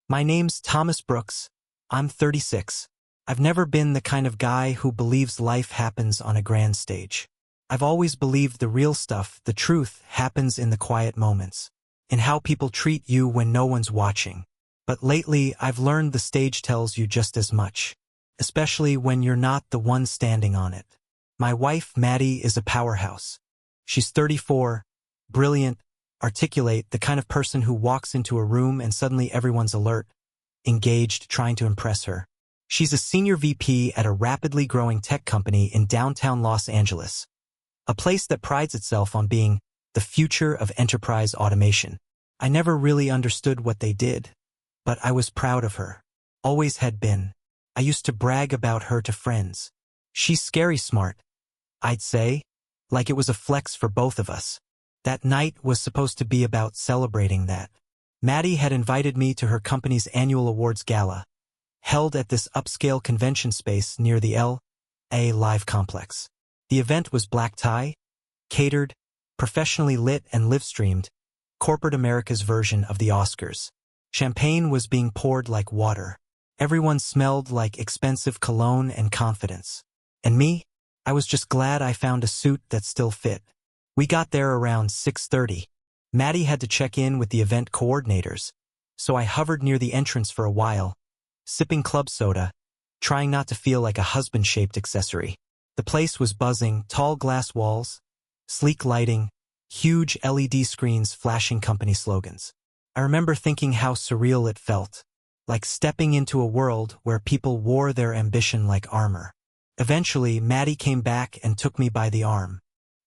My name's Thomas Brooks. I'm 36. I've never been the kind of guy who believes life happens on a grand stage. I've always believed the real stuff, the truth, happens in the quiet moments, in how people treat you when no one's watching. But lately, I've learned the stage tells you just as much, especially when you're not the one standing on it. My wife, Maddie, is a powerhouse. She's 34, brilliant, articulate, the kind of person who walks into a room and suddenly everyone's alert, engaged, trying to impress her. She's a senior VP at a rapidly growing tech company in downtown Los Angeles, a place that prides itself on being the future of enterprise automation. I never really understood what they did, but I was proud of her. Always had been. I used to brag about her to friends. She's scary smart, I'd say, like it was a flex for both of us. That night was supposed to be about celebrating that. Maddie had invited me to her company's annual awards gala, held at this upscale convention space near the L.A. Live Complex. The event was black tie, catered, professionally lit and live-streamed, corporate America's version of the Oscars. Champagne was being poured like water. Everyone smelled like expensive cologne and confidence. And me? I was just glad I found a suit that still fit. We got there around 6:30. Maddie had to check in with the event coordinators, so I hovered near the entrance for a while, sipping club soda, trying not to feel like a husband-shaped accessory. The place was buzzing, tall glass walls, sleek lighting, huge LED screens flashing company slogans. I remember thinking how surreal it felt, like stepping into a world where people wore their ambition like armor. Eventually, Maddie came back and took me by the arm.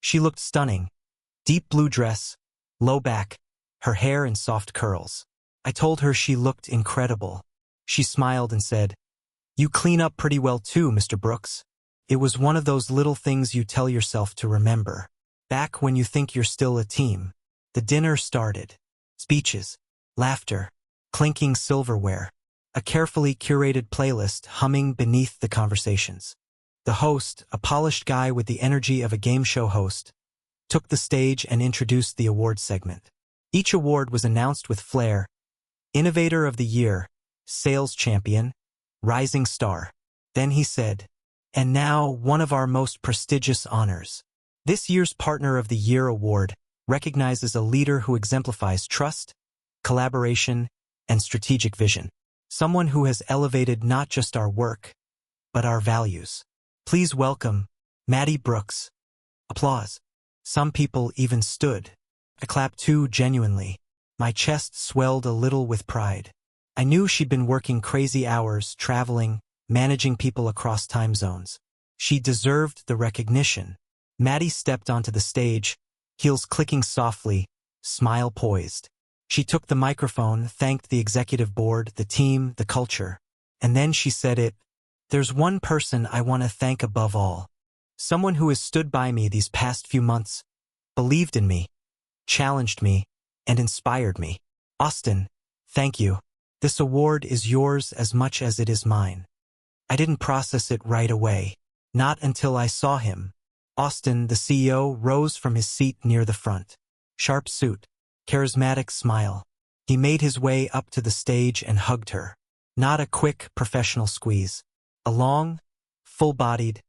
She looked stunning. Deep blue dress, low back, her hair in soft curls. I told her she looked incredible. She smiled and said, "You clean up pretty well too, Mr. Brooks." It was one of those little things you tell yourself to remember. Back when you think you're still a team. The dinner started. Speeches, laughter, clinking silverware, a carefully curated playlist humming beneath the conversations. The host, a polished guy with the energy of a game show host, took the stage and introduced the awards segment. Each award was announced with flair: Innovator of the Year, Sales Champion, Rising Star. Then he said, "And now one of our most prestigious honors. This year's Partner of the Year award recognizes a leader who exemplifies trust, collaboration, and strategic vision. Someone who has elevated not just our work, but our values. Please welcome Maddie Brooks." Applause. Some people even stood. I clapped too, genuinely. My chest swelled a little with pride. I knew she'd been working crazy hours, traveling, managing people across time zones. She deserved the recognition. Maddie stepped onto the stage, heels clicking softly, smile poised. She took the microphone, thanked the executive board, the team, the culture. And then she said it. "There's one person I want to thank above all. Someone who has stood by me these past few months, believed in me, challenged me, and inspired me. Austin, thank you. This award is yours as much as it is mine." I didn't process it right away. Not until I saw him. Austin, the CEO, rose from his seat near the front. Sharp suit, charismatic smile. He made his way up to the stage and hugged her. Not a quick, professional squeeze. A long, full-bodied,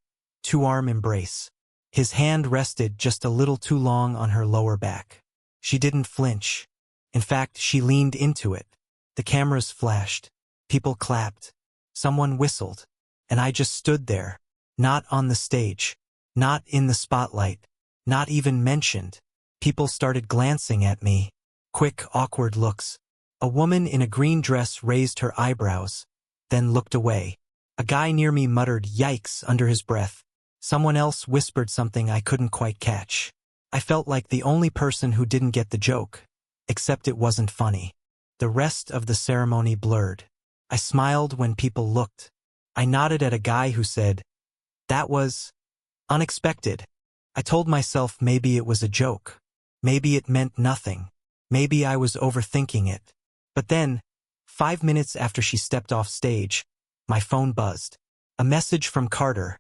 two-arm embrace. His hand rested just a little too long on her lower back. She didn't flinch. In fact, she leaned into it. The cameras flashed. People clapped. Someone whistled. And I just stood there. Not on the stage. Not in the spotlight. Not even mentioned. People started glancing at me. Quick, awkward looks. A woman in a green dress raised her eyebrows, then looked away. A guy near me muttered "Yikes" under his breath. Someone else whispered something I couldn't quite catch. I felt like the only person who didn't get the joke, except it wasn't funny. The rest of the ceremony blurred. I smiled when people looked. I nodded at a guy who said, "That was unexpected." I told myself maybe it was a joke. Maybe it meant nothing. Maybe I was overthinking it. But then, 5 minutes after she stepped off stage, my phone buzzed. A message from Carter,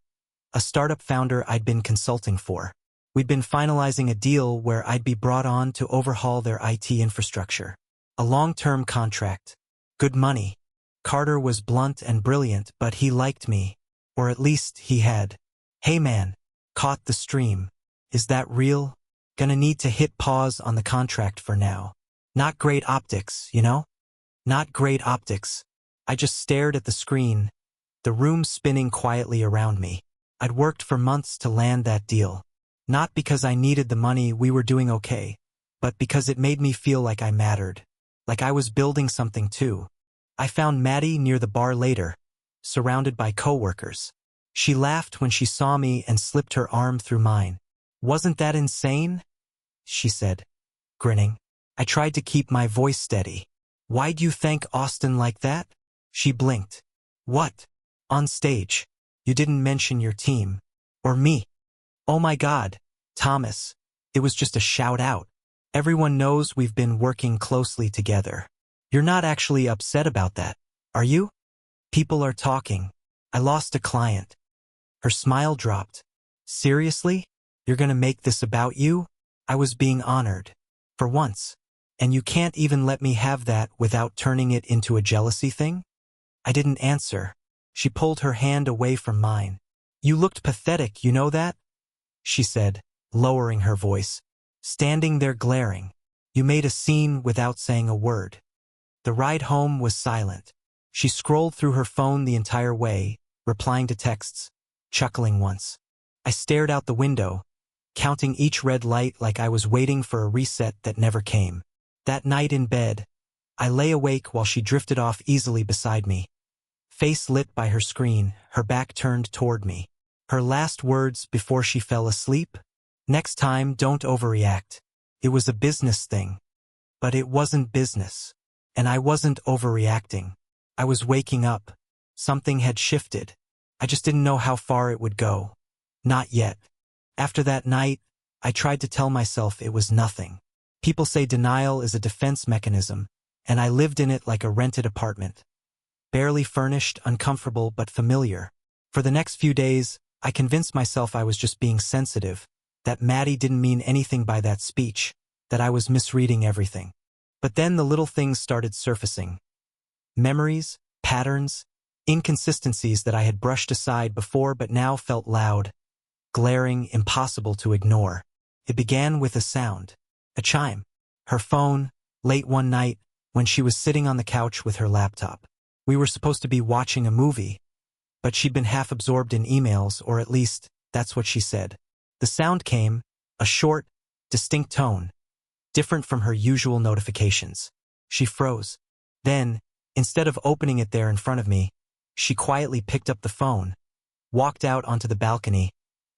a startup founder I'd been consulting for. We'd been finalizing a deal where I'd be brought on to overhaul their IT infrastructure. A long-term contract. Good money. Carter was blunt and brilliant, but he liked me. Or at least he had. Hey man. Caught the stream. Is that real? Gonna need to hit pause on the contract for now. Not great optics, you know? Not great optics. I just stared at the screen, the room spinning quietly around me. I'd worked for months to land that deal. Not because I needed the money, we were doing okay, but because it made me feel like I mattered. Like I was building something too. I found Maddie near the bar later, surrounded by coworkers. She laughed when she saw me and slipped her arm through mine. Wasn't that insane? She said, grinning. I tried to keep my voice steady. Why'd you thank Austin like that? She blinked. What? On stage. You didn't mention your team. Or me. Oh my God, Thomas. It was just a shout out. Everyone knows we've been working closely together. You're not actually upset about that, are you? People are talking. I lost a client. Her smile dropped. Seriously? You're gonna make this about you? I was being honored. For once. And you can't even let me have that without turning it into a jealousy thing? I didn't answer. She pulled her hand away from mine. You looked pathetic, you know that? She said, lowering her voice. Standing there glaring. You made a scene without saying a word. The ride home was silent. She scrolled through her phone the entire way, replying to texts, chuckling once. I stared out the window, counting each red light like I was waiting for a reset that never came. That night in bed, I lay awake while she drifted off easily beside me. Face lit by her screen, her back turned toward me. Her last words before she fell asleep? Next time, don't overreact. It was a business thing. But it wasn't business. And I wasn't overreacting. I was waking up. Something had shifted. I just didn't know how far it would go. Not yet. After that night, I tried to tell myself it was nothing. People say denial is a defense mechanism, and I lived in it like a rented apartment. Barely furnished, uncomfortable, but familiar. For the next few days, I convinced myself I was just being sensitive, that Maddie didn't mean anything by that speech, that I was misreading everything. But then the little things started surfacing. Memories, patterns, inconsistencies that I had brushed aside before but now felt loud, glaring, impossible to ignore. It began with a sound. A chime. Her phone, late one night, when she was sitting on the couch with her laptop. We were supposed to be watching a movie, but she'd been half absorbed in emails, or at least, that's what she said. The sound came, a short, distinct tone, different from her usual notifications. She froze. Then, instead of opening it there in front of me, she quietly picked up the phone, walked out onto the balcony,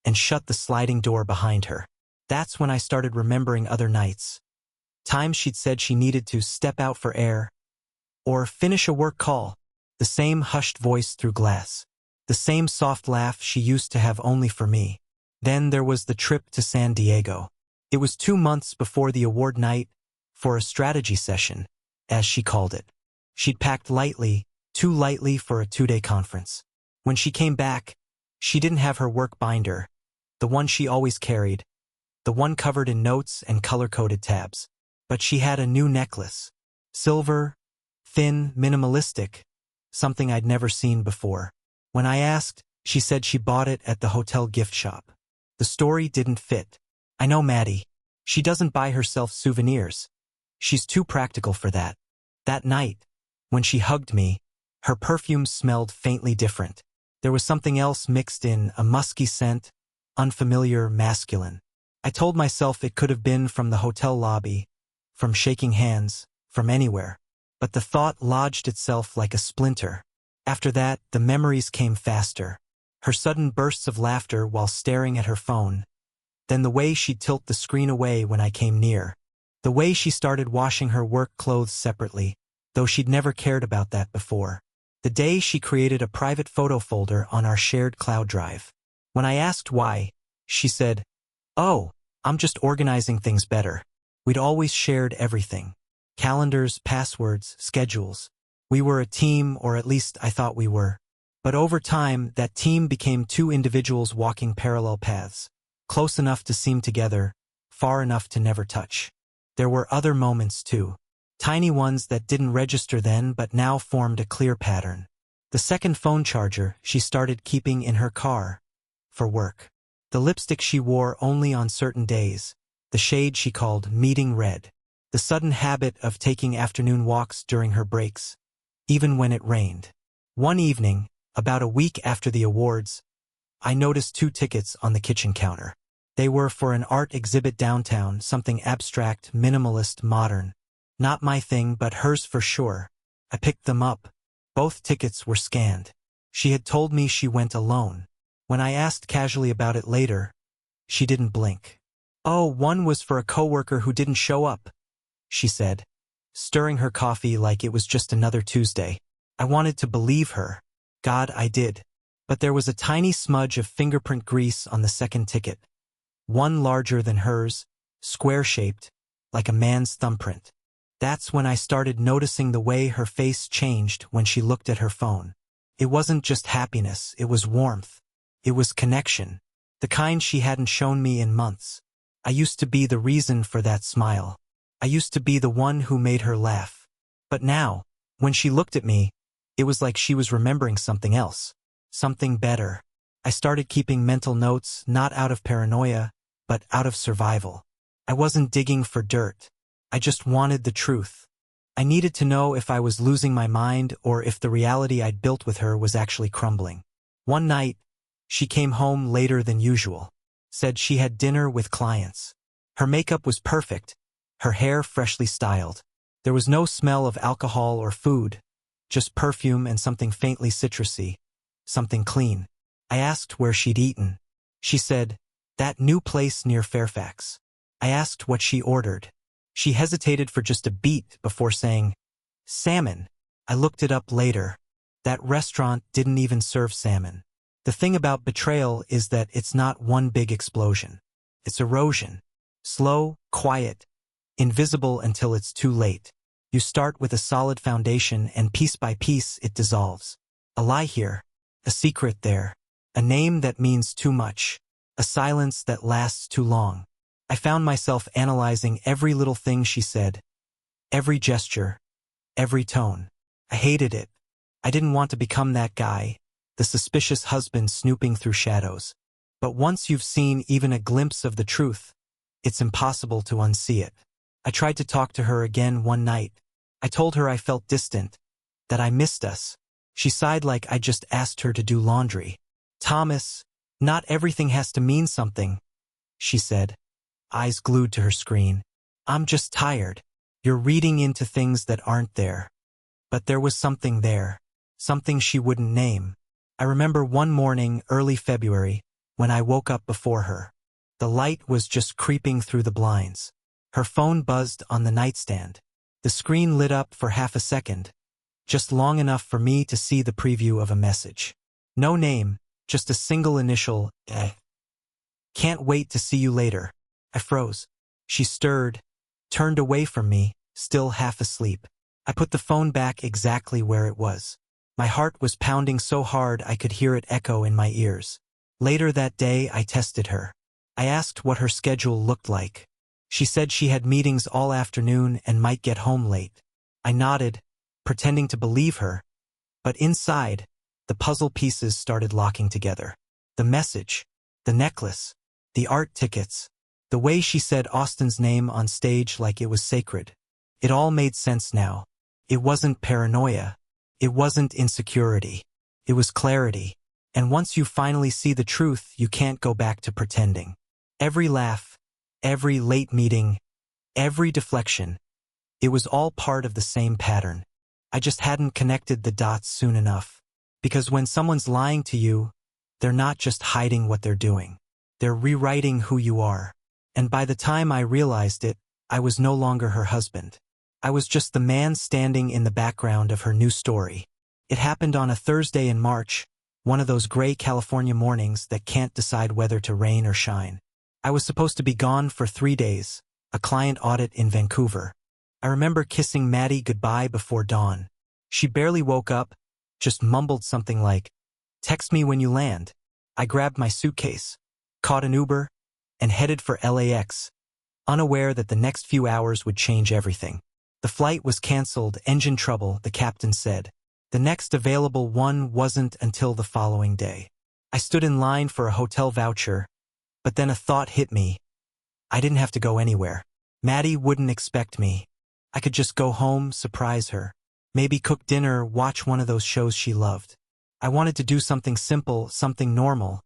and shut the sliding door behind her. That's when I started remembering other nights. Times she'd said she needed to step out for air, or finish a work call. The same hushed voice through glass. The same soft laugh she used to have only for me. Then there was the trip to San Diego. It was 2 months before the award night, for a strategy session, as she called it. She'd packed lightly, too lightly for a 2-day conference. When she came back, she didn't have her work binder, the one she always carried, the one covered in notes and color-coded tabs. But she had a new necklace. Silver, thin, minimalistic, something I'd never seen before. When I asked, she said she bought it at the hotel gift shop. The story didn't fit. I know Maddie. She doesn't buy herself souvenirs. She's too practical for that. That night, when she hugged me, her perfume smelled faintly different. There was something else mixed in, a musky scent, unfamiliar, masculine. I told myself it could have been from the hotel lobby, from shaking hands, from anywhere. But the thought lodged itself like a splinter. After that, the memories came faster. Her sudden bursts of laughter while staring at her phone. Then the way she'd tilt the screen away when I came near. The way she started washing her work clothes separately, though she'd never cared about that before. The day she created a private photo folder on our shared cloud drive. When I asked why, she said, "Oh, I'm just organizing things better." We'd always shared everything. Calendars, passwords, schedules. We were a team, or at least I thought we were. But over time, that team became 2 individuals walking parallel paths. Close enough to seem together, far enough to never touch. There were other moments too. Tiny ones that didn't register then but now formed a clear pattern. The second phone charger she started keeping in her car. For work. The lipstick she wore only on certain days. The shade she called meeting red. The sudden habit of taking afternoon walks during her breaks. Even when it rained. One evening, about a week after the awards, I noticed 2 tickets on the kitchen counter. They were for an art exhibit downtown, something abstract, minimalist, modern. Not my thing, but hers for sure. I picked them up. Both tickets were scanned. She had told me she went alone. When I asked casually about it later, she didn't blink. "Oh, one was for a coworker who didn't show up," she said, stirring her coffee like it was just another Tuesday. I wanted to believe her. God, I did. But there was a tiny smudge of fingerprint grease on the second ticket. One larger than hers, square-shaped, like a man's thumbprint. That's when I started noticing the way her face changed when she looked at her phone. It wasn't just happiness, it was warmth. It was connection. The kind she hadn't shown me in months. I used to be the reason for that smile. I used to be the one who made her laugh. But now, when she looked at me, it was like she was remembering something else. Something better. I started keeping mental notes, not out of paranoia, but out of survival. I wasn't digging for dirt. I just wanted the truth. I needed to know if I was losing my mind or if the reality I'd built with her was actually crumbling. One night, she came home later than usual. Said she had dinner with clients. Her makeup was perfect, her hair freshly styled. There was no smell of alcohol or food, just perfume and something faintly citrusy, something clean. I asked where she'd eaten. She said, "That new place near Fairfax." I asked what she ordered. She hesitated for just a beat before saying, "Salmon." I looked it up later. That restaurant didn't even serve salmon. The thing about betrayal is that it's not one big explosion. It's erosion. Slow, quiet, invisible until it's too late. You start with a solid foundation and piece by piece it dissolves. A lie here, a secret there, a name that means too much, a silence that lasts too long. I found myself analyzing every little thing she said, every gesture, every tone. I hated it. I didn't want to become that guy, the suspicious husband snooping through shadows. But once you've seen even a glimpse of the truth, it's impossible to unsee it. I tried to talk to her again one night. I told her I felt distant, that I missed us. She sighed like I just asked her to do laundry. "Thomas, not everything has to mean something," she said, eyes glued to her screen. "I'm just tired. You're reading into things that aren't there." But there was something there, something she wouldn't name. I remember one morning, early February, when I woke up before her. The light was just creeping through the blinds. Her phone buzzed on the nightstand. The screen lit up for half a second, just long enough for me to see the preview of a message. No name, just a single initial, eh. "Can't wait to see you later." I froze. She stirred, turned away from me, still half asleep. I put the phone back exactly where it was. My heart was pounding so hard I could hear it echo in my ears. Later that day, I tested her. I asked what her schedule looked like. She said she had meetings all afternoon and might get home late. I nodded, pretending to believe her, but inside, the puzzle pieces started locking together. The message, the necklace, the art tickets, the way she said Austin's name on stage like it was sacred. It all made sense now. It wasn't paranoia. It wasn't insecurity. It was clarity. And once you finally see the truth, you can't go back to pretending. Every laugh, every late meeting, every deflection, it was all part of the same pattern. I just hadn't connected the dots soon enough. Because when someone's lying to you, they're not just hiding what they're doing. They're rewriting who you are. And by the time I realized it, I was no longer her husband. I was just the man standing in the background of her new story. It happened on a Thursday in March, one of those gray California mornings that can't decide whether to rain or shine. I was supposed to be gone for 3 days, a client audit in Vancouver. I remember kissing Maddie goodbye before dawn. She barely woke up, just mumbled something like, "Text me when you land." I grabbed my suitcase, caught an Uber, and headed for LAX, unaware that the next few hours would change everything. The flight was cancelled, engine trouble, the captain said. The next available one wasn't until the following day. I stood in line for a hotel voucher, but then a thought hit me. I didn't have to go anywhere. Maddie wouldn't expect me. I could just go home, surprise her. Maybe cook dinner, watch one of those shows she loved. I wanted to do something simple, something normal.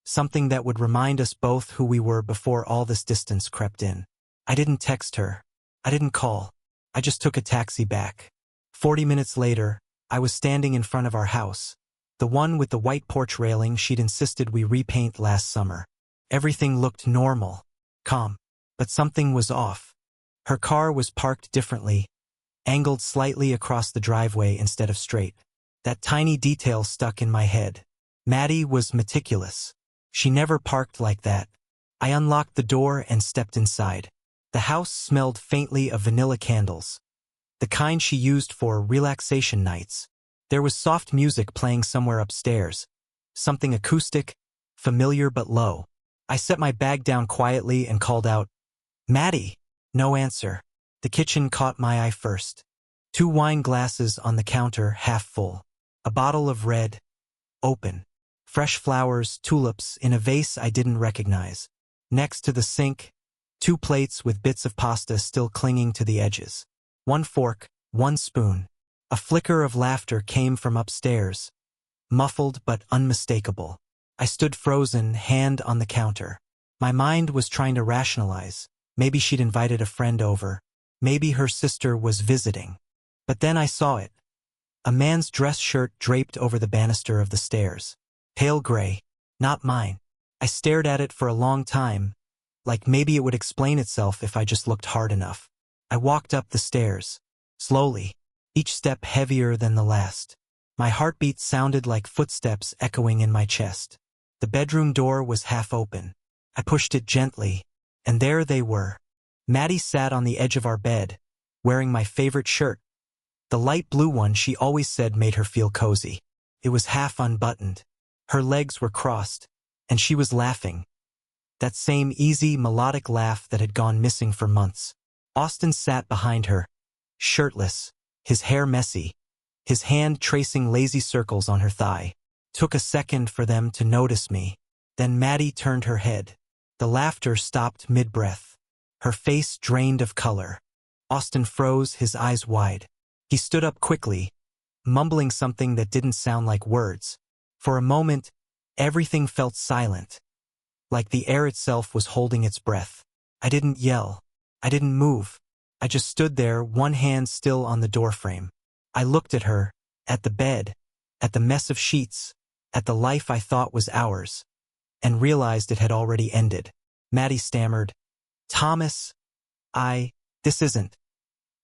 Something that would remind us both who we were before all this distance crept in. I didn't text her. I didn't call. I just took a taxi back. 40 minutes later, I was standing in front of our house. The one with the white porch railing she'd insisted we repaint last summer. Everything looked normal, calm, but something was off. Her car was parked differently, angled slightly across the driveway instead of straight. That tiny detail stuck in my head. Maddie was meticulous. She never parked like that. I unlocked the door and stepped inside. The house smelled faintly of vanilla candles, the kind she used for relaxation nights. There was soft music playing somewhere upstairs, something acoustic, familiar but low. I set my bag down quietly and called out, "Maddie!" No answer. The kitchen caught my eye first. 2 wine glasses on the counter, half full. A bottle of red, open. Fresh flowers, tulips, in a vase I didn't recognize. Next to the sink, 2 plates with bits of pasta still clinging to the edges. 1 fork, 1 spoon. A flicker of laughter came from upstairs, muffled but unmistakable. I stood frozen, hand on the counter. My mind was trying to rationalize. Maybe she'd invited a friend over. Maybe her sister was visiting. But then I saw it. A man's dress shirt draped over the banister of the stairs. Pale gray, not mine. I stared at it for a long time, like maybe it would explain itself if I just looked hard enough. I walked up the stairs, slowly, each step heavier than the last. My heartbeat sounded like footsteps echoing in my chest. The bedroom door was half open. I pushed it gently, and there they were. Maddie sat on the edge of our bed, wearing my favorite shirt, the light blue one she always said made her feel cozy. It was half unbuttoned. Her legs were crossed, and she was laughing. That same easy, melodic laugh that had gone missing for months. Austin sat behind her, shirtless, his hair messy, his hand tracing lazy circles on her thigh. Took a second for them to notice me. Then Maddie turned her head. The laughter stopped mid-breath. Her face drained of color. Austin froze, his eyes wide. He stood up quickly, mumbling something that didn't sound like words. For a moment, everything felt silent, like the air itself was holding its breath. I didn't yell. I didn't move. I just stood there, one hand still on the doorframe. I looked at her, at the bed, at the mess of sheets, at the life I thought was ours, and realized it had already ended. Maddie stammered, "Thomas, this isn't."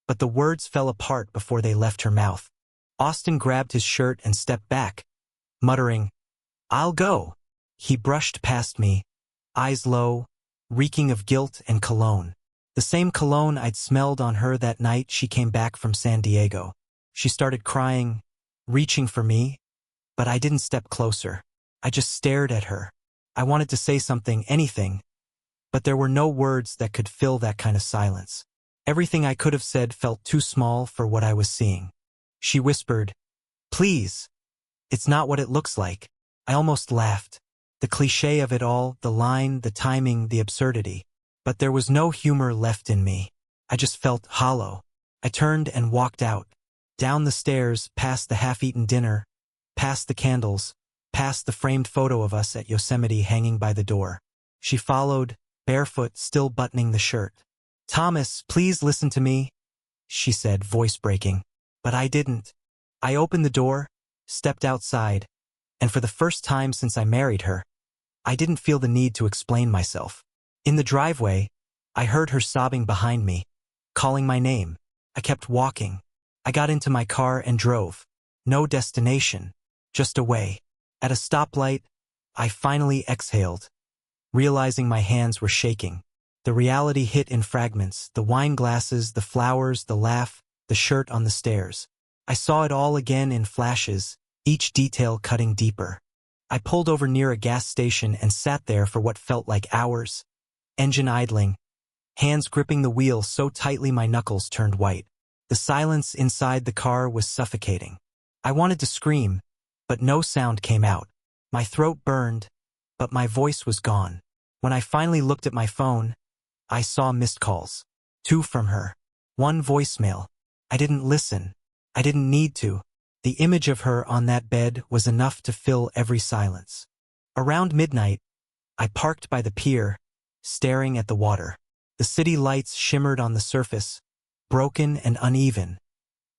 But the words fell apart before they left her mouth. Austin grabbed his shirt and stepped back, muttering, "I'll go." He brushed past me, eyes low, reeking of guilt and cologne. The same cologne I'd smelled on her that night she came back from San Diego. She started crying, reaching for me, but I didn't step closer. I just stared at her. I wanted to say something, anything, but there were no words that could fill that kind of silence. Everything I could have said felt too small for what I was seeing. She whispered, "Please. It's not what it looks like." I almost laughed. The cliché of it all, the line, the timing, the absurdity. But there was no humor left in me. I just felt hollow. I turned and walked out. Down the stairs, past the half-eaten dinner, past the candles, past the framed photo of us at Yosemite hanging by the door. She followed, barefoot, still buttoning the shirt. "Thomas, please listen to me," she said, voice breaking. But I didn't. I opened the door, stepped outside, and for the first time since I married her, I didn't feel the need to explain myself. In the driveway, I heard her sobbing behind me, calling my name. I kept walking. I got into my car and drove. No destination, just away. At a stoplight, I finally exhaled, realizing my hands were shaking. The reality hit in fragments, the wine glasses, the flowers, the laugh, the shirt on the stairs. I saw it all again in flashes, each detail cutting deeper. I pulled over near a gas station and sat there for what felt like hours, engine idling, hands gripping the wheel so tightly my knuckles turned white. The silence inside the car was suffocating. I wanted to scream, but no sound came out. My throat burned, but my voice was gone. When I finally looked at my phone, I saw missed calls. 2 from her. 1 voicemail. I didn't listen. I didn't need to. The image of her on that bed was enough to fill every silence. Around midnight, I parked by the pier, staring at the water. The city lights shimmered on the surface, broken and uneven,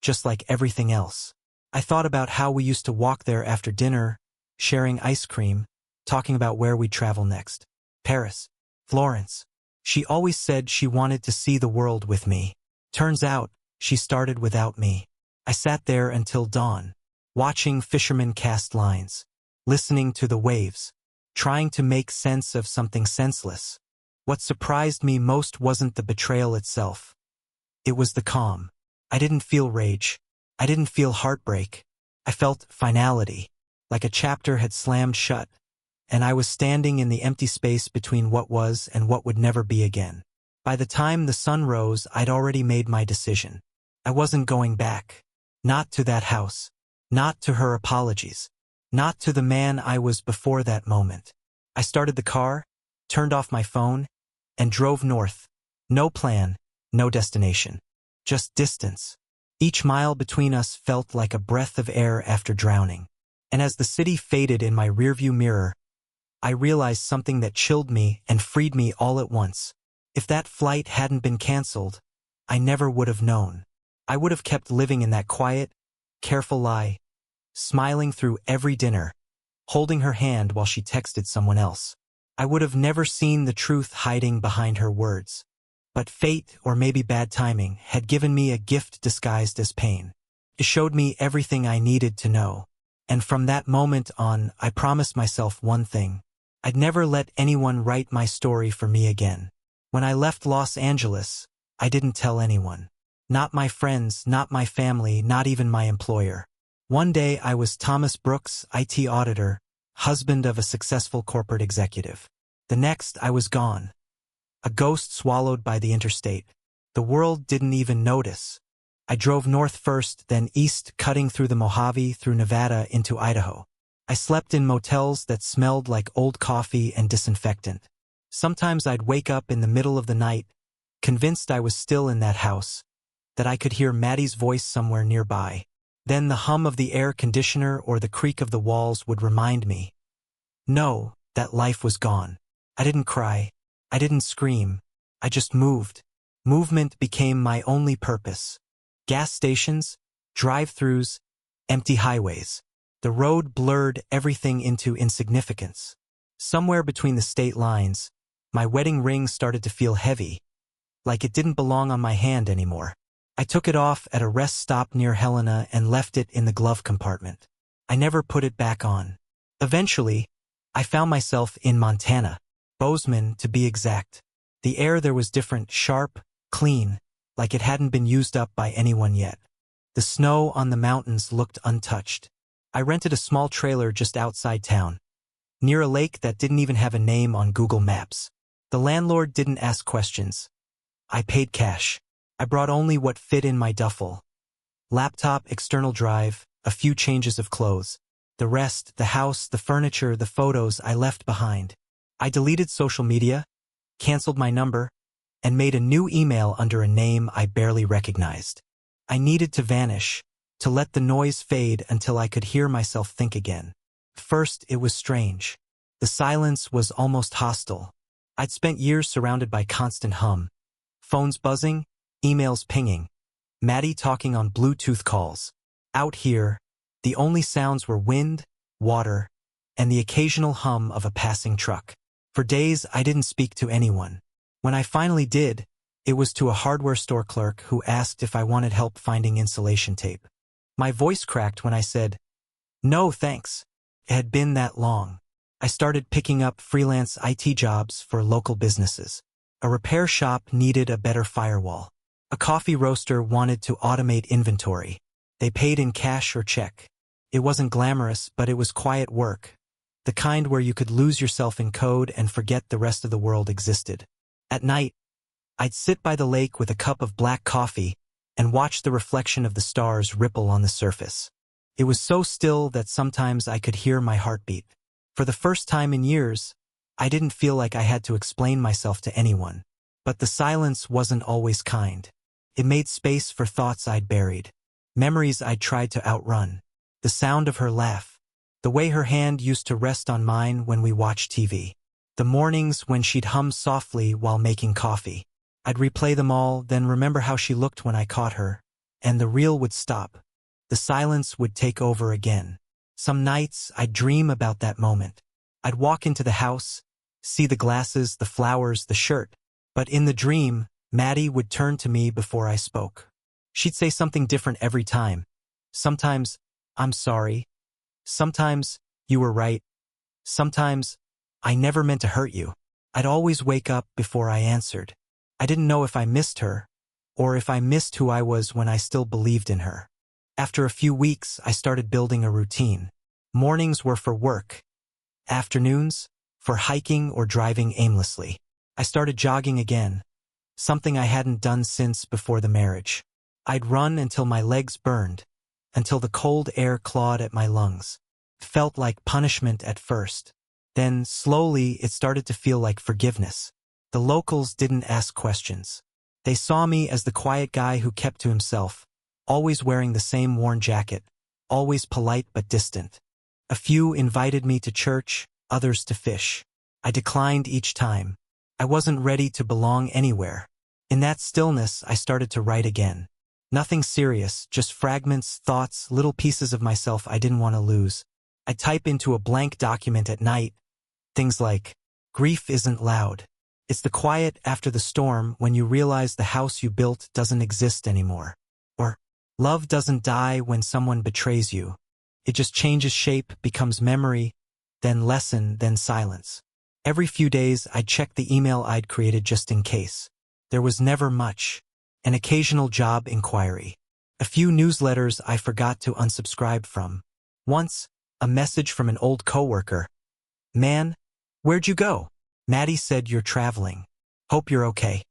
just like everything else. I thought about how we used to walk there after dinner, sharing ice cream, talking about where we'd travel next. Paris, Florence. She always said she wanted to see the world with me. Turns out, she started without me. I sat there until dawn, watching fishermen cast lines, listening to the waves, trying to make sense of something senseless. What surprised me most wasn't the betrayal itself. It was the calm. I didn't feel rage. I didn't feel heartbreak. I felt finality, like a chapter had slammed shut, and I was standing in the empty space between what was and what would never be again. By the time the sun rose, I'd already made my decision. I wasn't going back. Not to that house. Not to her apologies. Not to the man I was before that moment. I started the car, turned off my phone, and drove north. No plan, no destination. Just distance. Each mile between us felt like a breath of air after drowning. And as the city faded in my rearview mirror, I realized something that chilled me and freed me all at once. If that flight hadn't been canceled, I never would have known. I would have kept living in that quiet, careful lie, smiling through every dinner, holding her hand while she texted someone else. I would have never seen the truth hiding behind her words. But fate, or maybe bad timing, had given me a gift disguised as pain. It showed me everything I needed to know. And from that moment on, I promised myself one thing. I'd never let anyone write my story for me again. When I left Los Angeles, I didn't tell anyone. Not my friends, not my family, not even my employer. One day I was Thomas Brooks, IT auditor, husband of a successful corporate executive. The next I was gone. A ghost swallowed by the interstate. The world didn't even notice. I drove north first, then east, cutting through the Mojave, through Nevada, into Idaho. I slept in motels that smelled like old coffee and disinfectant. Sometimes I'd wake up in the middle of the night, convinced I was still in that house, that I could hear Maddie's voice somewhere nearby. Then the hum of the air conditioner or the creak of the walls would remind me. No, that life was gone. I didn't cry. I didn't scream. I just moved. Movement became my only purpose. Gas stations, drive-thrus, empty highways. The road blurred everything into insignificance. Somewhere between the state lines, my wedding ring started to feel heavy, like it didn't belong on my hand anymore. I took it off at a rest stop near Helena and left it in the glove compartment. I never put it back on. Eventually, I found myself in Montana, Bozeman to be exact. The air there was different, sharp, clean, like it hadn't been used up by anyone yet. The snow on the mountains looked untouched. I rented a small trailer just outside town, near a lake that didn't even have a name on Google Maps. The landlord didn't ask questions. I paid cash. I brought only what fit in my duffel. Laptop, external drive, a few changes of clothes. The rest, the house, the furniture, the photos, I left behind. I deleted social media, canceled my number, and made a new email under a name I barely recognized. I needed to vanish, to let the noise fade until I could hear myself think again. First, it was strange. The silence was almost hostile. I'd spent years surrounded by constant hum. Phones buzzing, emails pinging, Maddie talking on Bluetooth calls. Out here, the only sounds were wind, water, and the occasional hum of a passing truck. For days, I didn't speak to anyone. When I finally did, it was to a hardware store clerk who asked if I wanted help finding insulation tape. My voice cracked when I said, "No, thanks." It had been that long. I started picking up freelance IT jobs for local businesses. A repair shop needed a better firewall. A coffee roaster wanted to automate inventory. They paid in cash or check. It wasn't glamorous, but it was quiet work. The kind where you could lose yourself in code and forget the rest of the world existed. At night, I'd sit by the lake with a cup of black coffee, and watched the reflection of the stars ripple on the surface. It was so still that sometimes I could hear my heartbeat. For the first time in years, I didn't feel like I had to explain myself to anyone. But the silence wasn't always kind. It made space for thoughts I'd buried, memories I'd tried to outrun, the sound of her laugh, the way her hand used to rest on mine when we watched TV, the mornings when she'd hum softly while making coffee. I'd replay them all, then remember how she looked when I caught her, and the reel would stop. The silence would take over again. Some nights I'd dream about that moment. I'd walk into the house, see the glasses, the flowers, the shirt. But in the dream, Maddie would turn to me before I spoke. She'd say something different every time. Sometimes, "I'm sorry." Sometimes, "You were right." Sometimes, "I never meant to hurt you." I'd always wake up before I answered. I didn't know if I missed her, or if I missed who I was when I still believed in her. After a few weeks, I started building a routine. Mornings were for work. Afternoons, for hiking or driving aimlessly. I started jogging again, something I hadn't done since before the marriage. I'd run until my legs burned, until the cold air clawed at my lungs. It felt like punishment at first. Then, slowly, it started to feel like forgiveness. The locals didn't ask questions. They saw me as the quiet guy who kept to himself, always wearing the same worn jacket, always polite but distant. A few invited me to church, others to fish. I declined each time. I wasn't ready to belong anywhere. In that stillness, I started to write again. Nothing serious, just fragments, thoughts, little pieces of myself I didn't want to lose. I'd type into a blank document at night. Things like, "Grief isn't loud. It's the quiet after the storm when you realize the house you built doesn't exist anymore." Or, "Love doesn't die when someone betrays you. It just changes shape, becomes memory, then lesson, then silence." Every few days, I'd check the email I'd created just in case. There was never much. An occasional job inquiry. A few newsletters I forgot to unsubscribe from. Once, a message from an old coworker. "Man, where'd you go? Maddie said you're traveling. Hope you're okay."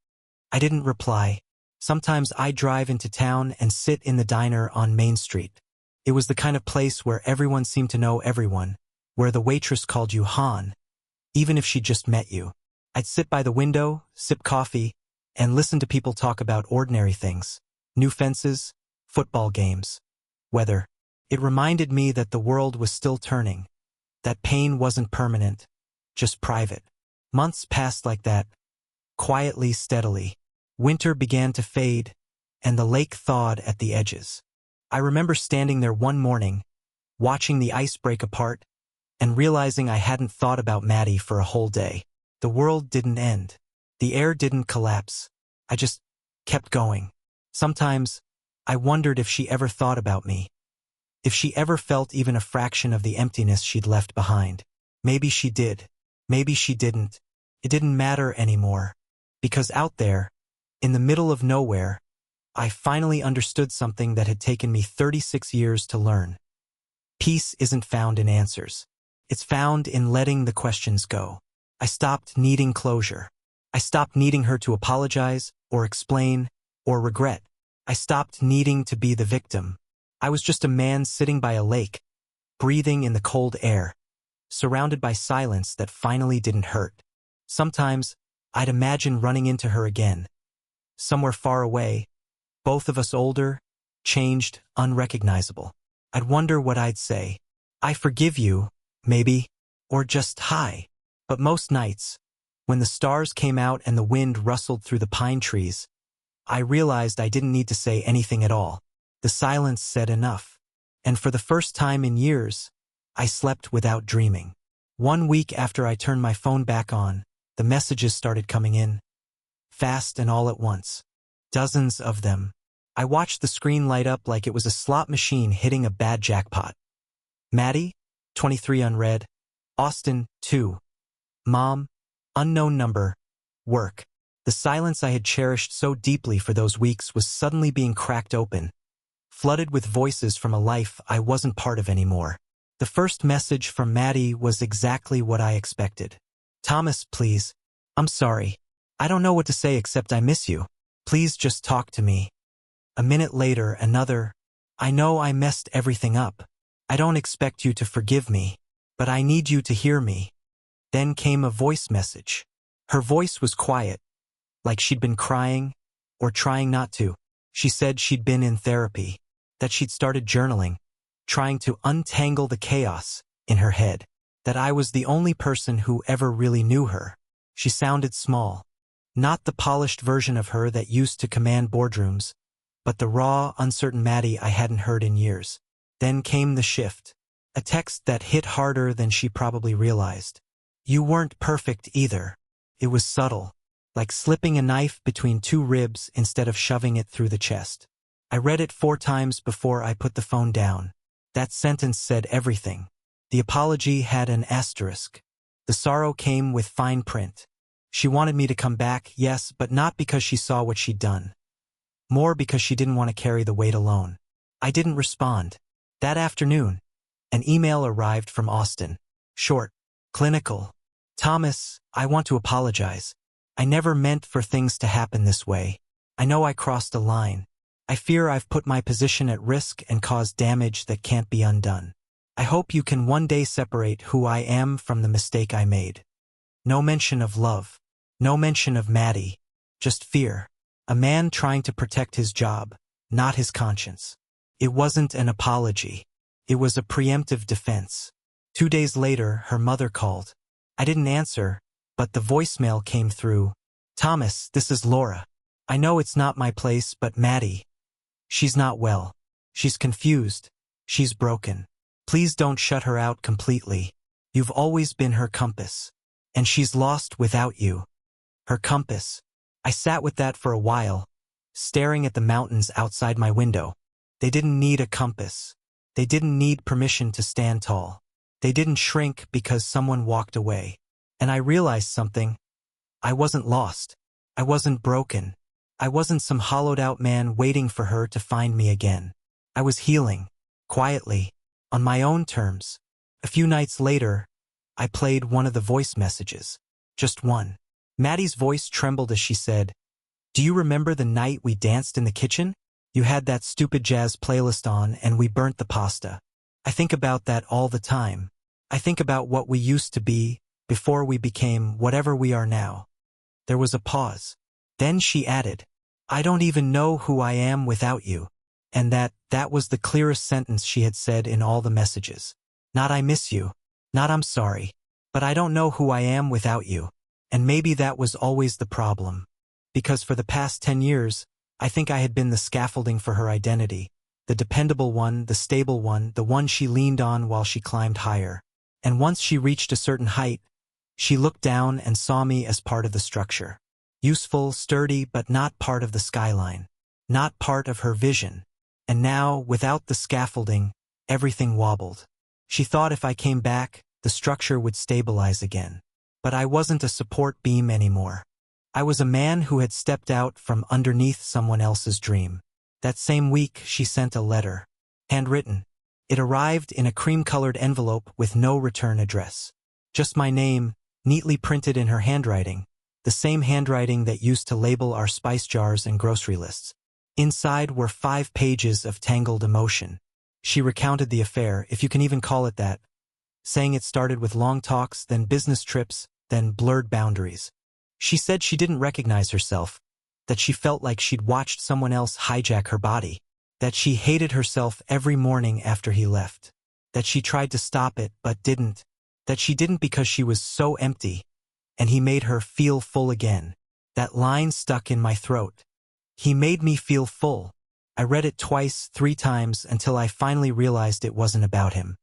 I didn't reply. Sometimes I'd drive into town and sit in the diner on Main Street. It was the kind of place where everyone seemed to know everyone, where the waitress called you Han, even if she just met you. I'd sit by the window, sip coffee, and listen to people talk about ordinary things. New fences, football games, weather. It reminded me that the world was still turning, that pain wasn't permanent, just private. Months passed like that, quietly, steadily. Winter began to fade, and the lake thawed at the edges. I remember standing there one morning, watching the ice break apart, and realizing I hadn't thought about Maddie for a whole day. The world didn't end. The air didn't collapse. I just kept going. Sometimes, I wondered if she ever thought about me. If she ever felt even a fraction of the emptiness she'd left behind. Maybe she did. Maybe she didn't. It didn't matter anymore. Because out there, in the middle of nowhere, I finally understood something that had taken me 36 years to learn. Peace isn't found in answers. It's found in letting the questions go. I stopped needing closure. I stopped needing her to apologize, or explain, or regret. I stopped needing to be the victim. I was just a man sitting by a lake, breathing in the cold air, surrounded by silence that finally didn't hurt. Sometimes, I'd imagine running into her again. Somewhere far away, both of us older, changed, unrecognizable. I'd wonder what I'd say. "I forgive you," maybe, or just "hi." But most nights, when the stars came out and the wind rustled through the pine trees, I realized I didn't need to say anything at all. The silence said enough. And for the first time in years, I slept without dreaming. 1 week after I turned my phone back on, the messages started coming in. Fast and all at once. Dozens of them. I watched the screen light up like it was a slot machine hitting a bad jackpot. Maddie, 23 unread. Austin, 2. Mom, unknown number. Work. The silence I had cherished so deeply for those weeks was suddenly being cracked open, flooded with voices from a life I wasn't part of anymore. The first message from Maddie was exactly what I expected. "Thomas, please. I'm sorry. I don't know what to say except I miss you. Please just talk to me." A minute later, another, I know I messed everything up. I don't expect you to forgive me, but I need you to hear me. Then came a voice message. Her voice was quiet, like she'd been crying or trying not to. She said she'd been in therapy, that she'd started journaling, trying to untangle the chaos in her head, that I was the only person who ever really knew her. She sounded small, not the polished version of her that used to command boardrooms, but the raw, uncertain Maddie I hadn't heard in years. Then came the shift, a text that hit harder than she probably realized. You weren't perfect either. It was subtle, like slipping a knife between two ribs instead of shoving it through the chest. I read it 4 times before I put the phone down. That sentence said everything. The apology had an asterisk. The sorrow came with fine print. She wanted me to come back, yes, but not because she saw what she'd done. More because she didn't want to carry the weight alone. I didn't respond. That afternoon, an email arrived from Austin. Short, clinical. Thomas, I want to apologize. I never meant for things to happen this way. I know I crossed a line. I fear I've put my position at risk and caused damage that can't be undone. I hope you can one day separate who I am from the mistake I made. No mention of love. No mention of Maddie. Just fear. A man trying to protect his job, not his conscience. It wasn't an apology. It was a preemptive defense. 2 days later, her mother called. I didn't answer, but the voicemail came through. Thomas, this is Laura. I know it's not my place, but Maddie. She's not well. She's confused. She's broken. Please don't shut her out completely. You've always been her compass. And she's lost without you. Her compass. I sat with that for a while, staring at the mountains outside my window. They didn't need a compass. They didn't need permission to stand tall. They didn't shrink because someone walked away. And I realized something. I wasn't lost. I wasn't broken. I wasn't some hollowed-out man waiting for her to find me again. I was healing, quietly, on my own terms. A few nights later, I played one of the voice messages. Just one. Maddie's voice trembled as she said, Do you remember the night we danced in the kitchen? You had that stupid jazz playlist on and we burnt the pasta. I think about that all the time. I think about what we used to be before we became whatever we are now. There was a pause. Then she added, I don't even know who I am without you. And that was the clearest sentence she had said in all the messages. Not I miss you. Not I'm sorry. But I don't know who I am without you. And maybe that was always the problem. Because for the past 10 years, I think I had been the scaffolding for her identity. The dependable one, the stable one, the one she leaned on while she climbed higher. And once she reached a certain height, she looked down and saw me as part of the structure. Useful, sturdy, but not part of the skyline. Not part of her vision. And now, without the scaffolding, everything wobbled. She thought if I came back, the structure would stabilize again. But I wasn't a support beam anymore. I was a man who had stepped out from underneath someone else's dream. That same week, she sent a letter. Handwritten. It arrived in a cream-colored envelope with no return address. Just my name, neatly printed in her handwriting. The same handwriting that used to label our spice jars and grocery lists. Inside were 5 pages of tangled emotion. She recounted the affair, if you can even call it that, saying it started with long talks, then business trips, then blurred boundaries. She said she didn't recognize herself, that she felt like she'd watched someone else hijack her body, that she hated herself every morning after he left, that she tried to stop it but didn't, that she didn't because she was so empty, and he made her feel full again. That line stuck in my throat. He made me feel full. I read it twice, 3 times, until I finally realized it wasn't about him.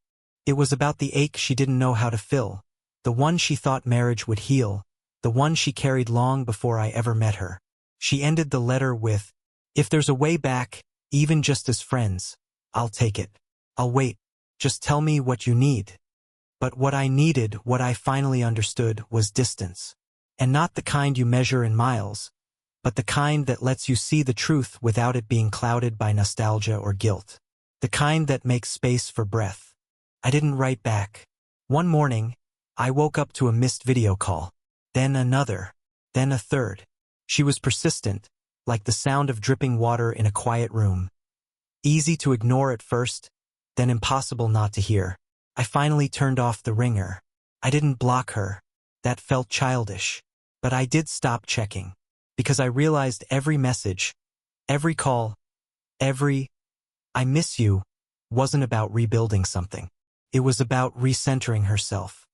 It was about the ache she didn't know how to fill, the one she thought marriage would heal, the one she carried long before I ever met her. She ended the letter with, If there's a way back, even just as friends, I'll take it. I'll wait. Just tell me what you need. But what I needed, what I finally understood, was distance. And not the kind you measure in miles, but the kind that lets you see the truth without it being clouded by nostalgia or guilt. The kind that makes space for breath. I didn't write back. One morning, I woke up to a missed video call. Then another. Then a third. She was persistent, like the sound of dripping water in a quiet room. Easy to ignore at first, then impossible not to hear. I finally turned off the ringer. I didn't block her. That felt childish. But I did stop checking. Because I realized every message, every call, every "I miss you" wasn't about rebuilding something. It was about recentering herself.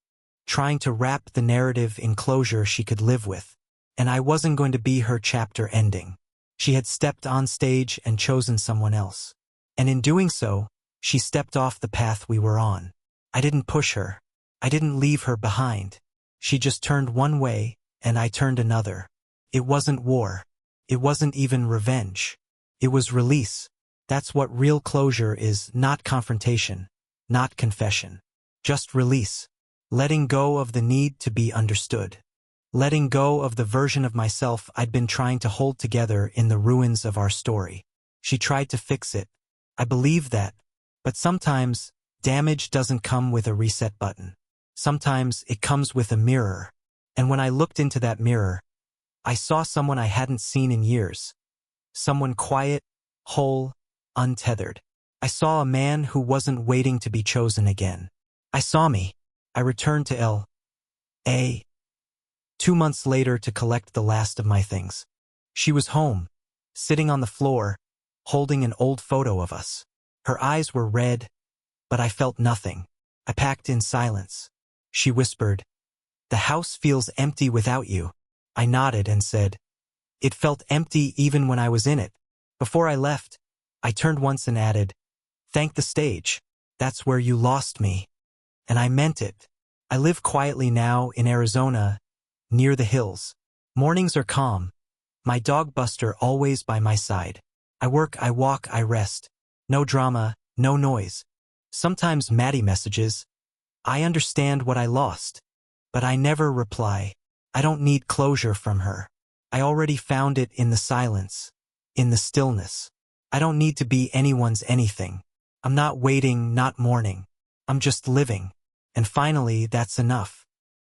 Trying to wrap the narrative in closure she could live with. And I wasn't going to be her chapter ending. She had stepped on stage and chosen someone else. And in doing so, she stepped off the path we were on. I didn't push her. I didn't leave her behind. She just turned one way, and I turned another. It wasn't war. It wasn't even revenge. It was release. That's what real closure is, not confrontation, not confession. Just release. Letting go of the need to be understood. Letting go of the version of myself I'd been trying to hold together in the ruins of our story. She tried to fix it. I believe that. But sometimes, damage doesn't come with a reset button. Sometimes it comes with a mirror. And when I looked into that mirror, I saw someone I hadn't seen in years. Someone quiet, whole, untethered. I saw a man who wasn't waiting to be chosen again. I saw me. I returned to L.A. 2 months later to collect the last of my things. She was home, sitting on the floor, holding an old photo of us. Her eyes were red, but I felt nothing. I packed in silence. She whispered, "The house feels empty without you." I nodded and said, "It felt empty even when I was in it." Before I left, I turned once and added, "Thank the stage. That's where you lost me." And I meant it. I live quietly now in Arizona, near the hills. Mornings are calm. My dog Buster always by my side. I work, I walk, I rest. No drama, no noise. Sometimes Maddie messages. I understand what I lost. But I never reply. I don't need closure from her. I already found it in the silence, in the stillness. I don't need to be anyone's anything. I'm not waiting, not mourning. I'm just living. And finally, that's enough.